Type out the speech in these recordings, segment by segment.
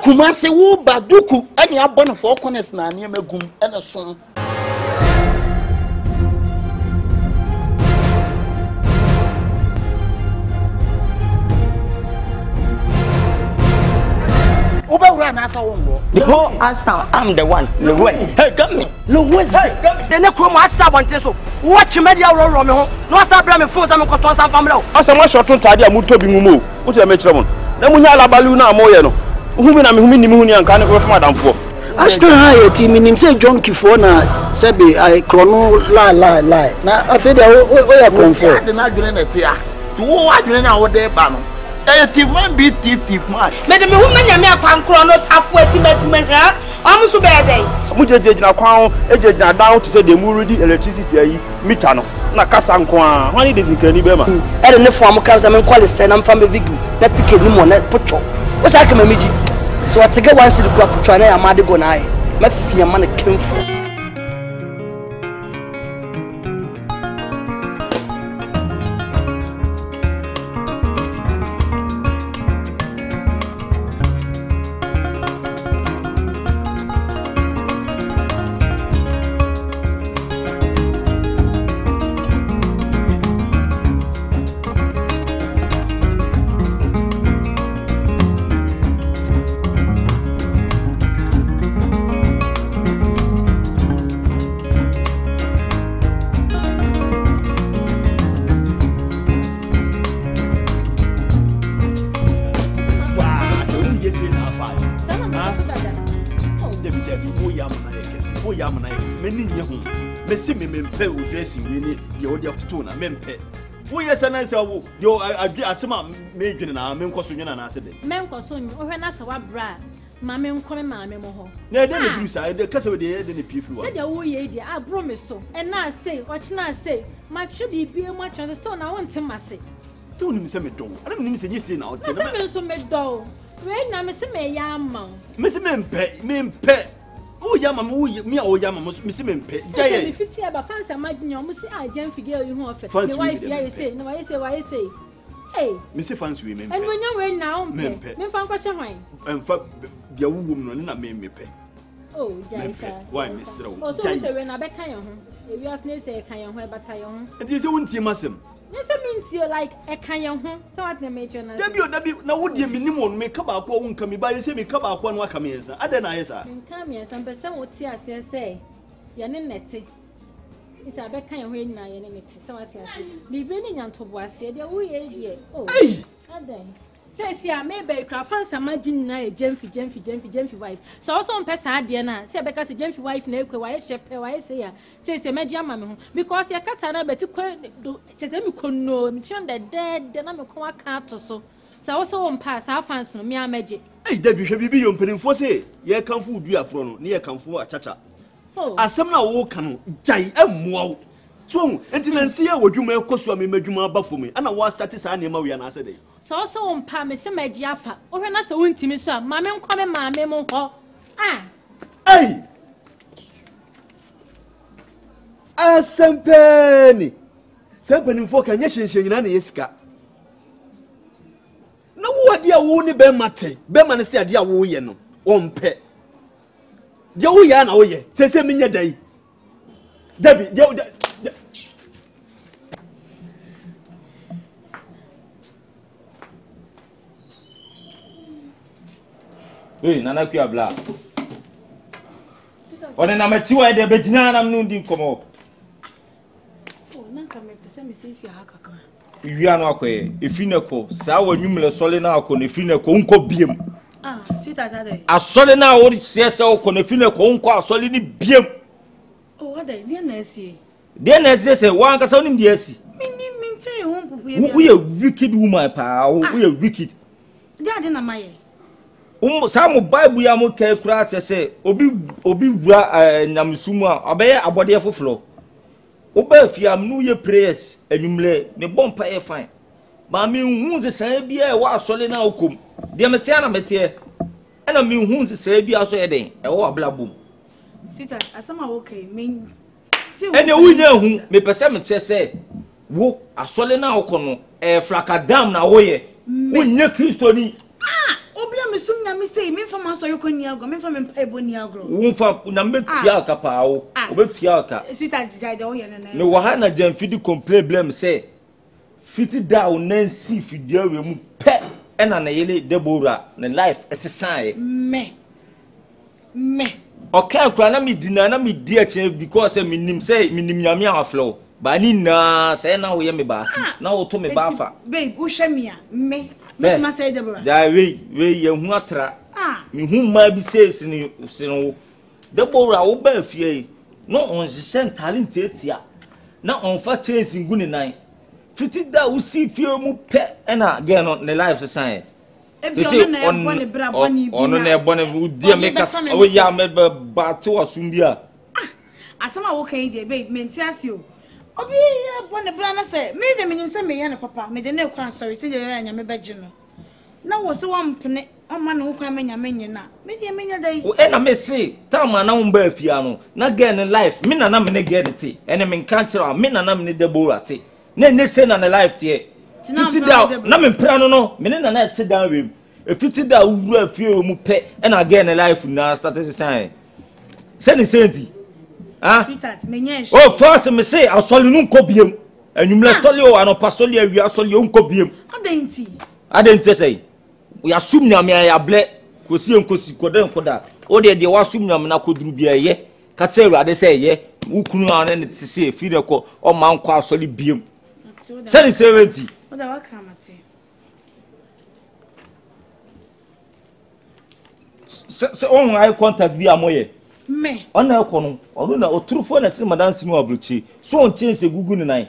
Kumase wo baduku ene abon for corners na ane magum ene so The whole Ashtown, I'm the one. Hey, come me. Louis, the necrom Ashtown want to so. Watch media roll me home. No, I saw me phone some cotton some family. As a much or two tidy, I'm to be moved. What's your match? Namunya Baluna Moyano. Whom I'm Muni and can't go for Madame for. Ashton high team in say John Kifona, Sebi, I chrono lie. Now I feel where I come for. The Magdalene here. To what you know there, Bano. Thief man beat thief man. Madam, woman, you may have chrono halfway cement, almost so bad day. Mujajna Crown, agent down to say the Muridi electricity, Mitano, Nakasanqua, when it is in Canibema. And the former councilman quality, and I'm from a big, let's take him on that putro. What's I come a midget? So I take a one city crop to try a Madigonai. My fear money came from. Mempe. 4 years and I say, yo, I assume making an arm, Mencosun and I said, Mencosun, or when I saw a bra, Mamma come, Mamma Moho. No, then you say, the castle with the head and the people. Said your way, I promise so. And now say, what can I say? My should be much on the stone. I want him, I say. Don't him say me don't. I don't mean to say now. I'm so mad, though. When I'm a semi yam, Miss Mempe. Oh, Yamma, me or Yamma, Miss Mempe. Jay, if it's about fancy, imagine you must say, I can't figure you want to wife. I say, no, I say, why I say. Hey, Mr. Fancy women. And when you're wearing now, Mempe, Memphis, and fuck the woman, not me. Oh, why, Miss Rowe? Oh, so when I back home, if you are snakes, I can't wear but I own. It is your own team, Massam. Yes, I mean, you like a canyon home, so what the major. Now, would you minimum make up won't come by? You say me come out one wakamesa. I don't know, sir. Come here, some person would see us say, you're netty. It's a back kind of way now, you're netty. So what I say, be bringing on to was said, you're way, oh, and then. Says ya maybe craft some imagine na Jemfi wife. So also on pesa diana say because Jemfi wife na ekwe why shepe why say ya say media mama because ya kasa na betu do chese mi kono mi chon the dead na me ko aka to so also on pass our fans no me amaje eh da bi hwe bibi yo mpanimfo say ye kanfo du afro no ne ye kanfo achacha asem na wo kan jai emmoa so entinansi ya wadwuma ekoso amemadwuma abafo me ana wa start sa na ma wi na ase dey so also on pa me se maji afa o hwe na se wontimi so ma me nkwa me ma me mo ho hey asempeni mfo kan ye hyenhyanyina na yesika na wo de a wo ni be mate be ma ne se ade a wo ye no ompe de wo ya na wo ye se menye dai dabi Hey, Nana Kuabla. On a mature de Betina, I'm no dinkomo. Oh, Nanka me pesa me says ya haka. You are not quay. If you know, sour numerous solena con if you know conco beam. Sweet as that. A solena or CSO con if you know conco solidly beam. Oh, what I didn't see. Then as they say, one can only be a see. We are wicked woman, pal. We are wicked. They are in a mile. Some Bible yamu ke kura say obi wura nyamsumu a obeye abode foforo oba fiam no ye prayers anwumle ne bompa e fine ma me hu se san bia e wa asole na okom de metia na metie ena me hu se san bia so ye den e wo ablabom sita asama okay me ene wunya hu me pese me che say wo asole na okono e flakadam na wo ye wunya kristoni me sum na me say me fa ma so yoko ni agro me fa me mpa ebo ni agro wo fa na me tia aka pa wo obetia aka sweetheart jai de wo ye na me wa ha na jamfidi complain blame say fiti da o nansi fidia we mu pe ena na yele Deborah na life exercise me okay kura na me dina na me di ache because me nim say me nim nyame aflo ba ni na say na wo ye me ba na wo to me ba fa babe wo hwe me a me ma say Deborah da we ye hu atra me hu ma bi say sino Deborah wo ba fie no on hye talent etia na on fa chase ngu ni nan fiti da wo si fie mu pe na again on the life sign ono na ebone udi me ka o ya me ba to asum bia asama wo kan dey babe menti ase o obi ya bone bra na say me de menim say me ya na papa me de na kwa sorry say de ya nya me beje no na wo se wampene oma na wo kwa me nya menye na me de menya dai o na me say time na wo ba afia no na again in life me na me ne get it ene me kan kira me na me ne Deborah te na ne say na life te titi da na me mpra no me ne na te down we if fiti da wura fie mu pe na again in life na start to say ni senti sweetheart menye oh first me say asoli nu nkobiem anwumle soli o anopa soli awia soli o nkobiem adenti say we assume nyame ya ble kosi enkosi koden koda o de wa assume nyame na koduru bia ye ka tse awade say ye ukunu an ne te say fi de ko o man kwa asoli biem say ni 70 o da wa kamate se on eye contact bi amoye me ona ekono onu na oturufo na si madan sinu abruchi so on chance gugu ni nan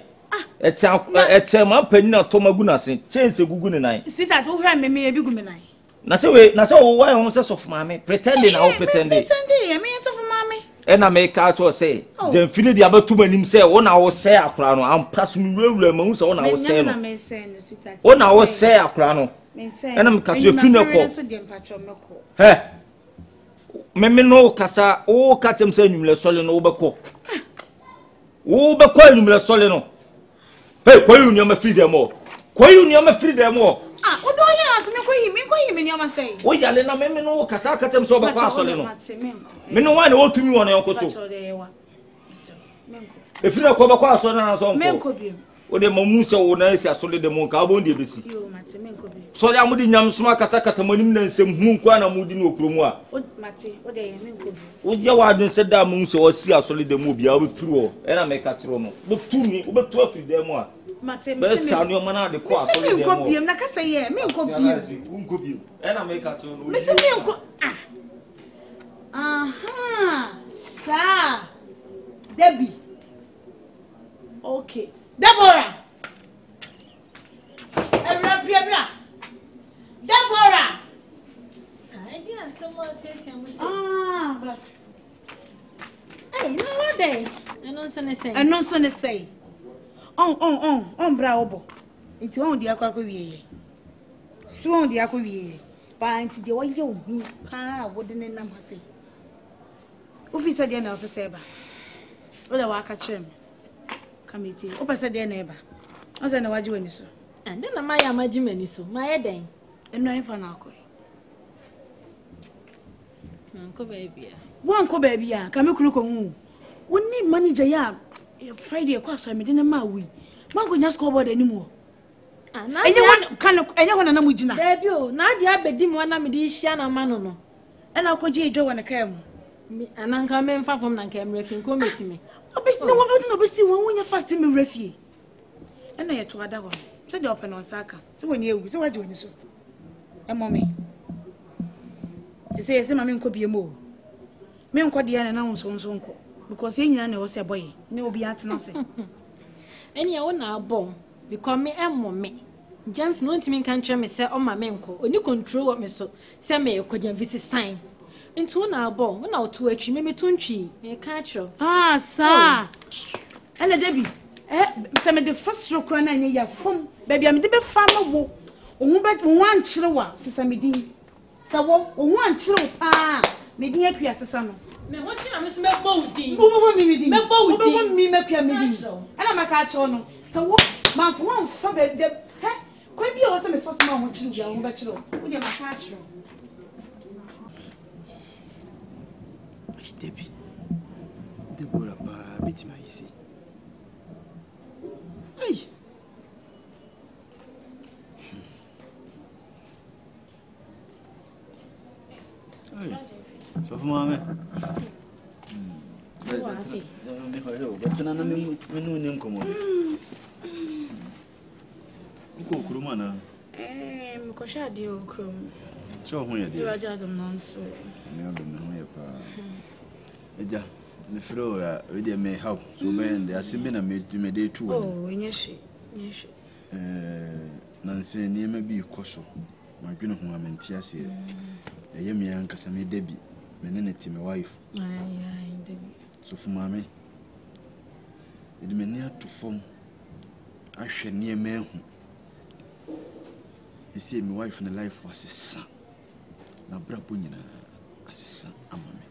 eche man panina to magu na se chance gugu ni nan sweetheart wo hwa me ebi gu me nan na se wo why on se sof mame pretending na pretending ya me sof mame na me ka to say jamfini dia betu manim se wo na wo se akra no ampaso mi wura ma hu se wo na wo se no wo na wo se akra no na me ka to fini ko he me no kasa o katem se nyumle sole no wo beko nyumle sole no hey koyu ni ma freedom o koyu ni ma freedom o o do ya as me koyi ni o ma say o yale na me no kasa katem so beko asole no me no wa na o tumi wona yonko so e free ko beko asole na so menko bi o de mamu se wo na esi asole de mo ka abo ndi ebesi yo mate menko bi so ya mudi nyam suma kata manim na nsem hu nkwa na mudi no okromu a o mate o de menko bi o je wa dun se da mu se o si asole de mo bia o free o e na me ka tiro no bo tumi o betu afri de mo a mate be sa no ma na de ko asole de mo menko bi na kasa ye menko bi e na me ka tiro no me se menko sa Debbie okay Deborah Deborah I didn't so much tell but hey no what day and no so say on bra obo nti won di akwa wiye so won di akwa wiye ba nti de waye ohu pa wo de ne nam hase officer de na officer ba o da wa ka chem committee o pese de na eba o se na waji wani so and then na ya maji mani so my den eno enfa na akoi nko baby won ko baby a ka me kunu ko hu woni manager ya Friday kwa so me de na ma wi mango nya scoreboard animu enye won kan enye won na mu gina baby o na adi abedi mu na me di hia na ma no ena akwaji ejo won ka mu ananka me mfa fom na nka me refin ko metime obesi na won no obesi won wonya fast me refie ena ye to ada won se de open on saka se won ye ewu se waje woni so e mo me se mama nko biemo me nko de na won so nko because enyina na wo se boy ne obi atena se enya wo na abon because me emmo me jamf no ntimi kan kire me se o ma me nko oni control wo me so se me ekodya visi sign ntu na abon wo na oto atwi me metuntwi me ka kire sa ele Debbie se me de first row kra na nya ya fom baby am de be fa ma wo ohun be wan kire wa se me din sa wo wan kire pa me din atwa sesa no me ho chi na me so me bo udin bo mi din me bo udin bo mi me kwa me din ana maka cho no sa wo man fo wan fa be de he kwa bi o se me first man ho chi ya wo be chiro wo de maka cho Debbie. Deborah, bit my easy. Hey. So for mamma. But can I mean come on? Go Kurumana. Kosha dio krum. So when you are just a month. Eja, the floor really may help. So when they are similar made to me day too. Oh, yes. Nancy near me be Coso. My goodness, who I'm in tears here. A young uncle, some Debbie, menenity, my wife. So for mammy, it may near to form. I shall near me. He said, my wife and the life was his son. Now, Brapunina, as his son, a mammy.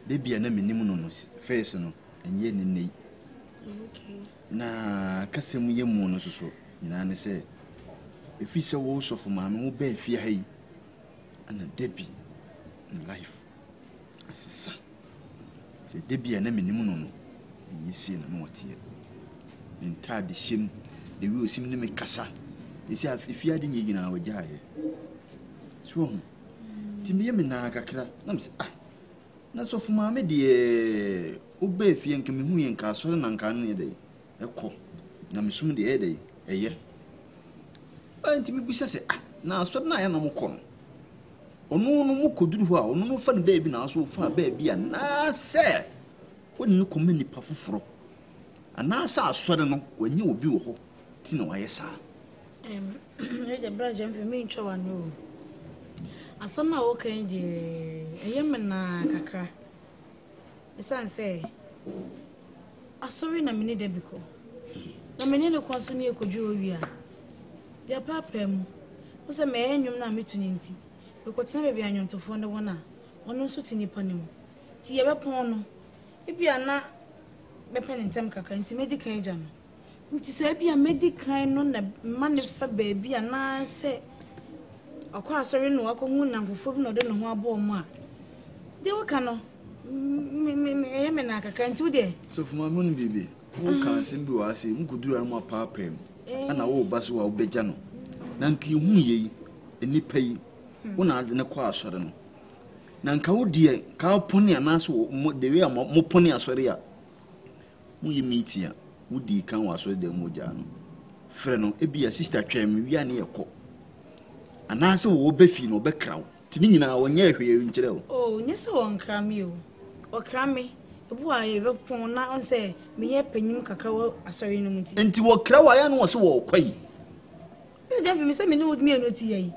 They be an enemy, face and yen in me. Na Cassam Yemono so, Nana say, if he saw also for mamma, who bear fear hay and a Debbie in life as his son. Say, Debbie an enemy, and ye see no what here. In tad the shim, they will seem to make cassa. You see, if you hadn't in our jay. Swung. Timmy Kakra, that's of mamma, dear. Obey Fian Kamihu and Castle and Canny day. A cop. Nam soon the a day, a year. And Timmy Bissay, now so I am no con. Or no more could do well, no fun baby now so far, baby, and now, sir. Wouldn't you come in the puff of fro? And now, sir, suddenly when you will be a hole. Tino, I saw. The brother for me in Chow and no. As some are okay, a young man, Kakra. The son say, I saw in a minute debico. The minute was near Kojuria. Their papa was a man you now meet to Ninty. We could never be onion to find the one. One also to Nipponum. Tia Pono. If you are not Bepen in Temka, and medical jam. It is a medical on the money for baby, and I say, of course, I know I can number for no don't know what more. They were canoe. So for my moon baby, who can simple as he could do a more papa, and I will bus or bejano. Nanki ye, and ni pay, one out in a quar sudden. Nanka, dear, cow pony and answer the way more pony as well. We meet here, would ye come was with the Mojano? Freno, it be a sister came, we are near a cock. And answer will be fino no background. Tinina, when you're here in jail. Oh, yes, one cram you. Or cram me. The boy upon now and say, me a penny cacao, a sorry no. And to what crow I was so quay. You never miss me no with me no tea.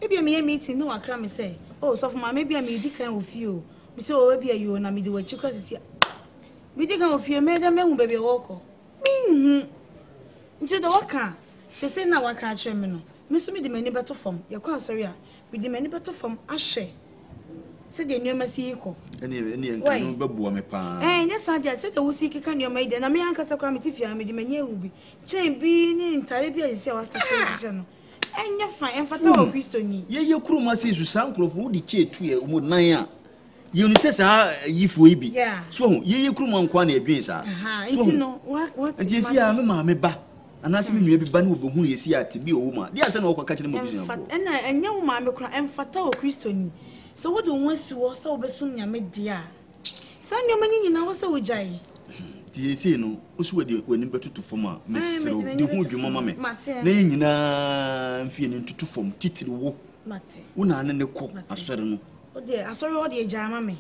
Maybe a mere meeting, no, I cram me say. Oh, so for my maybe I may decline with you. We saw maybe you and I may do a chicken. We decline with you, made a man baby walker. Into the walker. Say now I can't terminal. Miss me the many better form. Your cause, sorry. With the many better from Ashe. Said the new Messico. Any babu, me pa. Eh, yes, I just said the Wusiki can your maid, and a man cast a cram if you are made the many will be. Chain being in Tarabia is our station. And you're fine and fatal Christoni. Ye, your crew must say to some crop would the chair to you, would Naya. You says, if we be. Yeah. So, ye, crew man, Quani agrees. Aha, you know what? And you see, I'm a mamma ba. And that's me, maybe Banu who is here to be a woman. There's an awkward catching and no mamma cry and fatal Christoni. So what do you want to so soon, ya made dear? Send your money in our so jay. Do say no? Who's with you when you better to form Miss the wood, your mamma, laying in feeling to form titty walk. Matty, one and the cook, I said, oh dear, I saw all the jammy.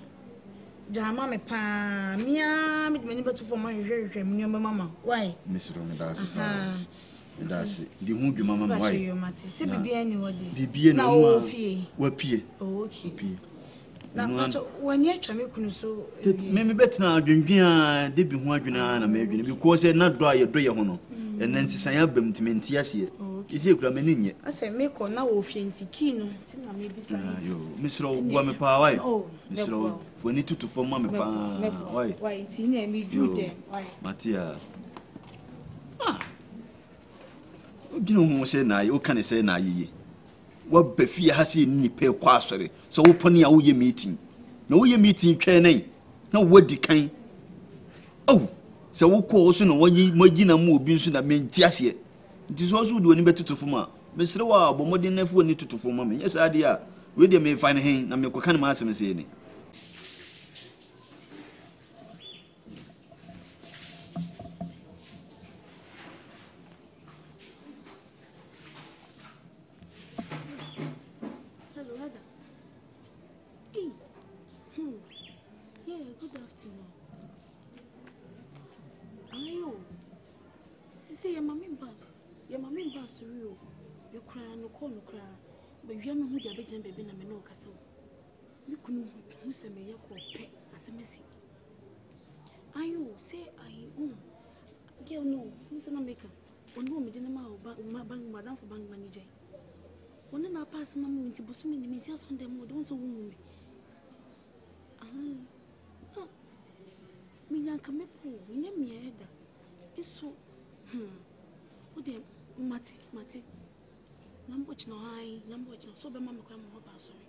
Jammy pa, mea, with many better for my your mamma. Why, Miss Romadas? That's the wood, your mamma, why you, Matty? Say, be anybody. Be no fee. What pee? Oh, okay. Now, when you're trying so, maybe better now, Junior, they be one and maybe because they're not dry your prayer honor, and then say, I have them to maintain yes here. Is it Gramini? I say, make on now of Kino, maybe some. Miss Rowe, power. Oh, Miss Rowe, we need to form Mamma. Why, it's in me, Jude. Why, Mattia? Ah, you know who say now, you can say now ye. What Befia has in any pay quassery, so open your meeting. No, your meeting can. na wadi kan oh se wo ko so no wayi magi na mu obi nso na menti ase nti so so do oni betutu ma mesre wa abomodin na fu oni tutufu ma me yesa ade a we de me fa ne hen na me ko kan ma asem se ni baby na me no kasa me kunu hu se me yakọ pe asemesi ayo say I girl no nse na make onu me de na ma bank madam for bank manager onu na pass ma mu nti bosu me ni me si aso dem mo don so wu me me nyanka me po nya me eda iso o de mate number no high number no so be mama kwa mo ba sorry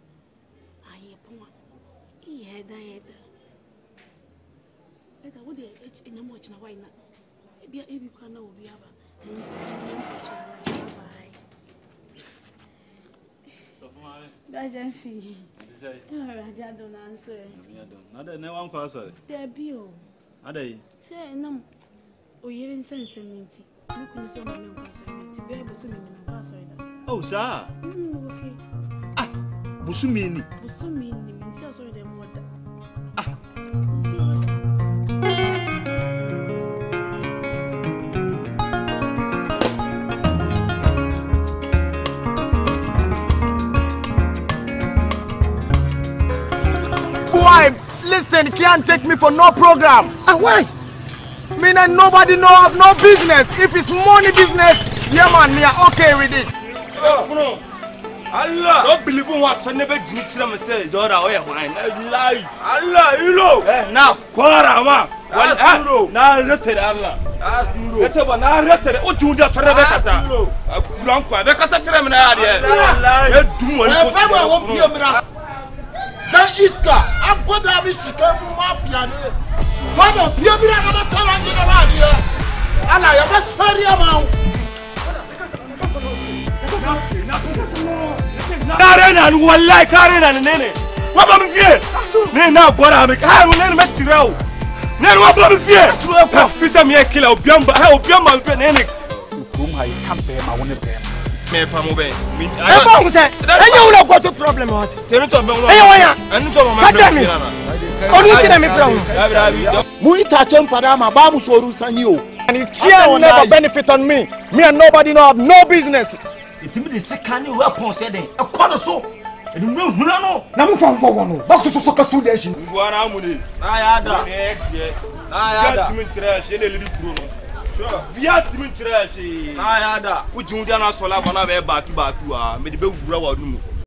aye pon e head eda wo de number no why na bia e bi kwa na obi aba so far da jan fi say ja don answer na da ne wan kwa sorry there be o adai say nam o yirin sense minti nukuni so mo me kwa sorry ti be be so me me kwa sorry da oh sir okay busumini minsi aso de moda Why? Listen, you can't take me for no program. Why? Me and nobody know of no business. If it's money business, yeah man, me are okay with it. Allah, don't believe in what son never did to them say, Dora, oh, wine. Allah, you know. Now, Quara, now arrested Allah. That's over now arrested. Oh, you just Rebecca, sir. Grandpa, because such a man, Then Iska, I'm going to have a Chicago mafia. Father, you be another talent in around here. And I am a very amount. Karen and one like Karen and Nene. What am I here? Nena, what am I will never tell you. Never what am I here? This is me a killer, Biamba, how Biamba, Nene. Whom I can't pay my own pay. Me from away. I don't say, and you know what's the problem? What? Tell me to me. And to my only thing I'm from. We touch him for them, Babu Soru Sanyo. And it can never benefit on me. Me and nobody know of no business. It means the can you weapon said a corner so. And no, Namu from one. Box of soccer sudation. One amuni. I had to trash in a little room. Via Timothy, I had a which you done us for love on our back to made the big brother.